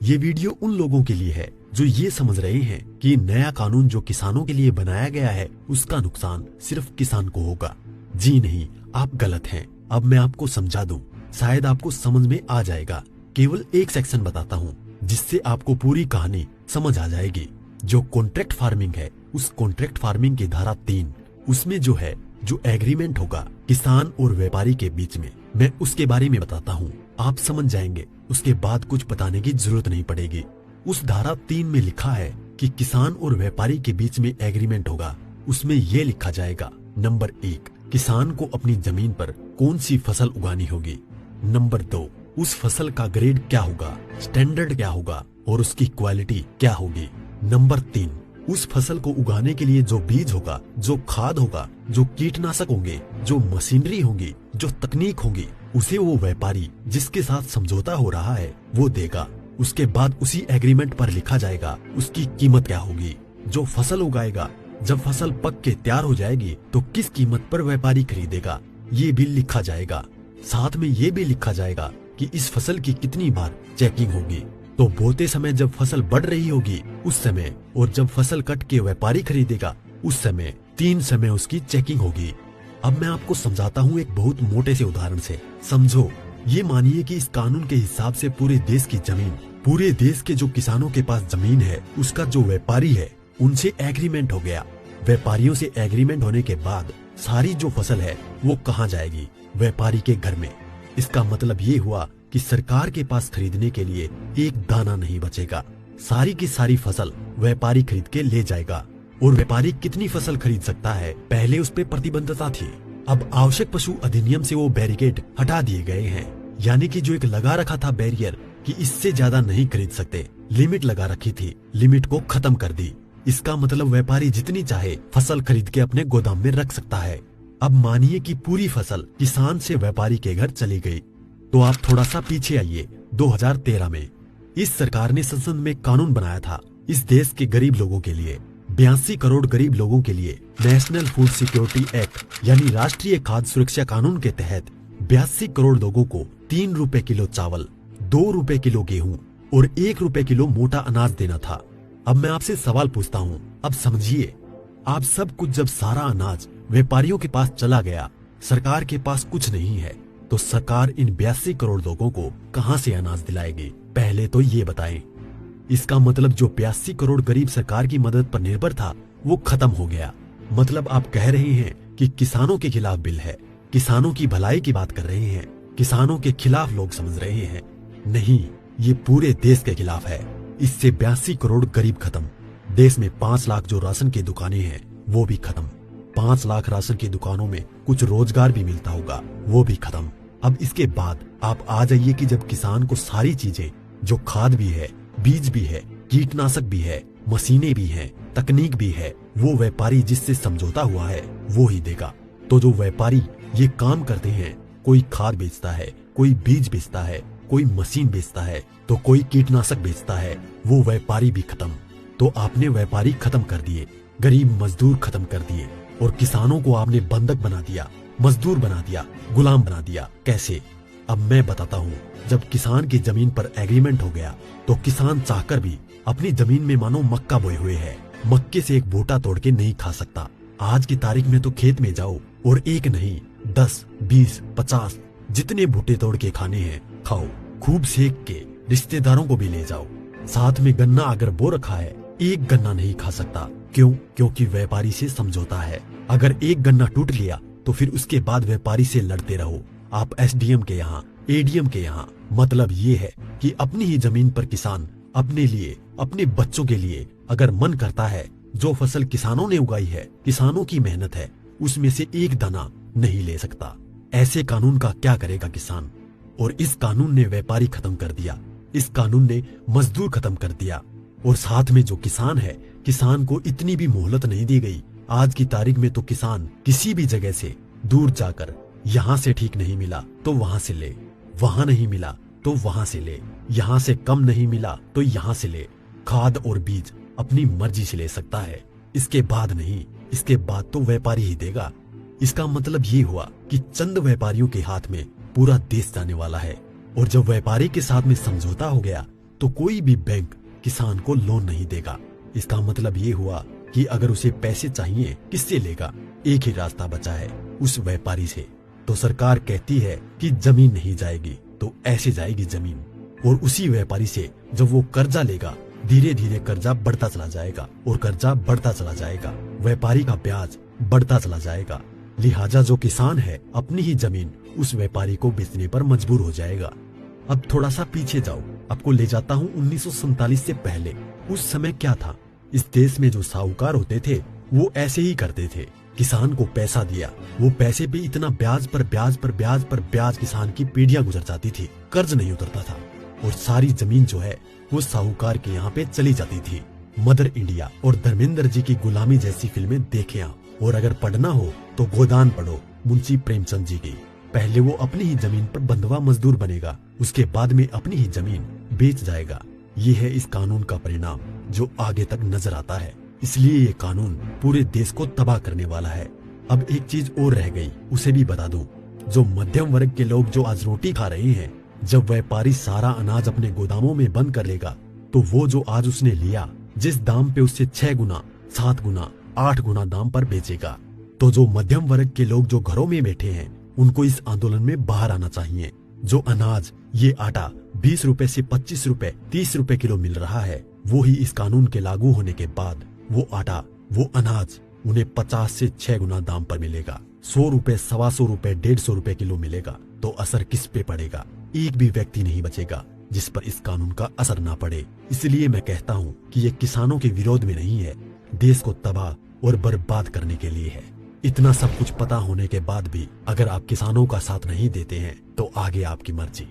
ये वीडियो उन लोगों के लिए है जो ये समझ रहे हैं कि नया कानून जो किसानों के लिए बनाया गया है उसका नुकसान सिर्फ किसान को होगा। जी नहीं, आप गलत हैं। अब मैं आपको समझा दूं, शायद आपको समझ में आ जाएगा। केवल एक सेक्शन बताता हूँ जिससे आपको पूरी कहानी समझ आ जाएगी। जो कॉन्ट्रैक्ट फार्मिंग है, उस कॉन्ट्रैक्ट फार्मिंग की धारा 3, उसमें जो एग्रीमेंट होगा किसान और व्यापारी के बीच में, मैं उसके बारे में बताता हूँ। आप समझ जाएंगे, उसके बाद कुछ बताने की जरूरत नहीं पड़ेगी। उस धारा 3 में लिखा है कि किसान और व्यापारी के बीच में एग्रीमेंट होगा। उसमें ये लिखा जाएगा, नंबर 1, किसान को अपनी जमीन पर कौन सी फसल उगानी होगी। नंबर 2, उस फसल का ग्रेड क्या होगा, स्टैंडर्ड क्या होगा और उसकी क्वालिटी क्या होगी। नंबर 3, उस फसल को उगाने के लिए जो बीज होगा, जो खाद होगा, जो कीटनाशक होंगे, जो मशीनरी होगी, जो तकनीक होगी, उसे वो व्यापारी जिसके साथ समझौता हो रहा है वो देगा। उसके बाद उसी एग्रीमेंट पर लिखा जाएगा उसकी कीमत क्या होगी। जो फसल उगाएगा, जब फसल पक के तैयार हो जाएगी तो किस कीमत पर व्यापारी खरीदेगा, ये भी लिखा जाएगा। साथ में ये भी लिखा जाएगा कि इस फसल की कितनी बार चेकिंग होगी। तो बोते समय जब फसल बढ़ रही होगी उस समय, और जब फसल कट के व्यापारी खरीदेगा उस समय, 3 समय उसकी चेकिंग होगी। अब मैं आपको समझाता हूँ एक बहुत मोटे से उदाहरण से। समझो, ये मानिए कि इस कानून के हिसाब से पूरे देश की जमीन, पूरे देश के जो किसानों के पास जमीन है, उसका जो व्यापारी है उनसे एग्रीमेंट हो गया। व्यापारियों से एग्रीमेंट होने के बाद सारी जो फसल है वो कहाँ जाएगी, व्यापारी के घर में। इसका मतलब ये हुआ कि सरकार के पास खरीदने के लिए एक दाना नहीं बचेगा। सारी की सारी फसल व्यापारी खरीद के ले जाएगा। और व्यापारी कितनी फसल खरीद सकता है, पहले उस पर प्रतिबंधता थी। अब आवश्यक पशु अधिनियम से वो बैरिकेड हटा दिए गए हैं। यानी कि जो एक लगा रखा था बैरियर कि इससे ज्यादा नहीं खरीद सकते, लिमिट लगा रखी थी, लिमिट को खत्म कर दी। इसका मतलब व्यापारी जितनी चाहे फसल खरीद के अपने गोदाम में रख सकता है। अब मानिए कि पूरी फसल किसान से व्यापारी के घर चली गई, तो आप थोड़ा सा पीछे आइए। 2013 में इस सरकार ने संसद में कानून बनाया था इस देश के गरीब लोगों के लिए, 82 करोड़ गरीब लोगों के लिए। नेशनल फूड सिक्योरिटी एक्ट यानी राष्ट्रीय खाद्य सुरक्षा कानून के तहत 82 करोड़ लोगों को 3 रुपए किलो चावल, 2 रुपए किलो गेहूं और 1 रुपए किलो मोटा अनाज देना था। अब मैं आपसे सवाल पूछता हूँ, अब समझिए, आप सब कुछ जब सारा अनाज व्यापारियों के पास चला गया, सरकार के पास कुछ नहीं है, तो सरकार इन 82 करोड़ लोगों को कहां से अनाज दिलाएगी, पहले तो ये बताएं। इसका मतलब जो 82 करोड़ गरीब सरकार की मदद पर निर्भर था वो खत्म हो गया। मतलब आप कह रहे हैं कि किसानों के खिलाफ बिल है, किसानों की भलाई की बात कर रहे हैं, किसानों के खिलाफ लोग समझ रहे हैं। नहीं, ये पूरे देश के खिलाफ है। इससे 82 करोड़ गरीब खत्म। देश में 5 लाख जो राशन की दुकानें हैं वो भी खत्म। 5 लाख राशन की दुकानों में कुछ रोजगार भी मिलता होगा, वो भी खत्म। अब इसके बाद आप आ जाइए कि जब किसान को सारी चीजें, जो खाद भी है, बीज भी है, कीटनाशक भी है, मशीनें भी हैं, तकनीक भी है, वो व्यापारी जिससे समझौता हुआ है वो ही देगा। तो जो व्यापारी ये काम करते हैं, कोई खाद बेचता है, कोई बीज बेचता है, कोई मशीन बेचता है, तो कोई कीटनाशक बेचता है, वो व्यापारी भी खत्म। तो आपने व्यापारी खत्म कर दिए, गरीब मजदूर खत्म कर दिए, और किसानों को आपने बंधक बना दिया, मजदूर बना दिया, गुलाम बना दिया। कैसे? अब मैं बताता हूँ। जब किसान की जमीन पर एग्रीमेंट हो गया तो किसान चाहकर भी अपनी जमीन में मानो मक्का बोए हुए है, मक्के से एक बूटा तोड़ के नहीं खा सकता। आज की तारीख में तो खेत में जाओ और एक नहीं 10, 20, 50 जितने बूटे तोड़ के खाने हैं खाओ, खूब सेक के, रिश्तेदारों को भी ले जाओ। साथ में गन्ना अगर बो रखा है, एक गन्ना नहीं खा सकता। क्यों? क्योंकि व्यापारी से समझौता है। अगर एक गन्ना टूट लिया तो फिर उसके बाद व्यापारी से लड़ते रहो। आप एसडीएम के यहाँ, एडीएम के यहाँ। मतलब ये है कि अपनी ही जमीन पर किसान अपने लिए, अपने बच्चों के लिए अगर मन करता है, जो फसल किसानों ने उगाई है, किसानों की मेहनत है, उसमें से एक दाना नहीं ले सकता। ऐसे कानून का क्या करेगा किसान? और इस कानून ने व्यापारी खत्म कर दिया, इस कानून ने मजदूर खत्म कर दिया, और साथ में जो किसान है, किसान को इतनी भी मोहलत नहीं दी गई। आज की तारीख में तो किसान किसी भी जगह से दूर जाकर, यहाँ से ठीक नहीं मिला तो वहां से ले, वहां नहीं मिला तो वहां से ले, यहाँ से कम नहीं मिला तो यहाँ से ले। खाद और बीज अपनी मर्जी से ले सकता है, इसके बाद नहीं, इसके बाद तो व्यापारी ही देगा। इसका मतलब ये हुआ कि चंद व्यापारियों के हाथ में पूरा देश जाने वाला है। और जब व्यापारी के साथ में समझौता हो गया तो कोई भी बैंक किसान को लोन नहीं देगा। इसका मतलब ये हुआ कि अगर उसे पैसे चाहिए किससे लेगा? एक ही रास्ता बचा है, उस व्यापारी से। तो सरकार कहती है कि जमीन नहीं जाएगी, तो ऐसे जाएगी जमीन। और उसी व्यापारी से जब वो कर्जा लेगा, धीरे धीरे कर्जा बढ़ता चला जाएगा और कर्जा बढ़ता चला जाएगा, व्यापारी का ब्याज बढ़ता चला जाएगा। लिहाजा जो किसान है अपनी ही जमीन उस व्यापारी को बेचने पर मजबूर हो जाएगा। अब थोड़ा सा पीछे जाओ, आपको ले जाता हूँ 1947 से पहले। उस समय क्या था? इस देश में जो साहूकार होते थे वो ऐसे ही करते थे। किसान को पैसा दिया, वो पैसे पे इतना ब्याज पर ब्याज पर ब्याज पर ब्याज किसान की पीढ़ियां गुजर जाती थी, कर्ज नहीं उतरता था और सारी जमीन जो है वो साहूकार के यहाँ पे चली जाती थी। मदर इंडिया और धर्मेंद्र जी की गुलामी जैसी फिल्में देखें आप। और अगर पढ़ना हो तो गोदान पढ़ो मुंशी प्रेमचंद जी की। पहले वो अपनी ही जमीन पर बंधुआ मजदूर बनेगा, उसके बाद में अपनी ही जमीन बेच जाएगा। ये है इस कानून का परिणाम जो आगे तक नजर आता है। इसलिए ये कानून पूरे देश को तबाह करने वाला है। अब एक चीज और रह गई, उसे भी बता दूं। जो मध्यम वर्ग के लोग जो आज रोटी खा रहे हैं, जब व्यापारी सारा अनाज अपने गोदामों में बंद कर लेगा तो वो जो आज उसने लिया, जिस दाम पे उससे 6 गुना 7 गुना 8 गुना दाम पर बेचेगा। तो जो मध्यम वर्ग के लोग जो घरों में बैठे हैं, उनको इस आंदोलन में बाहर आना चाहिए। जो अनाज, ये आटा 20 रुपए से 25 रुपए 30 रुपए किलो मिल रहा है, वो ही इस कानून के लागू होने के बाद वो आटा, वो अनाज उन्हें 50 से 6 गुना दाम पर मिलेगा। 100 रुपए, 125 रुपए, 150 रुपए किलो मिलेगा। तो असर किस पे पड़ेगा? एक भी व्यक्ति नहीं बचेगा जिस पर इस कानून का असर ना पड़े। इसलिए मैं कहता हूँ कि ये किसानों के विरोध में नहीं है, देश को तबाह और बर्बाद करने के लिए है। इतना सब कुछ पता होने के बाद भी अगर आप किसानों का साथ नहीं देते हैं तो आगे आपकी मर्जी।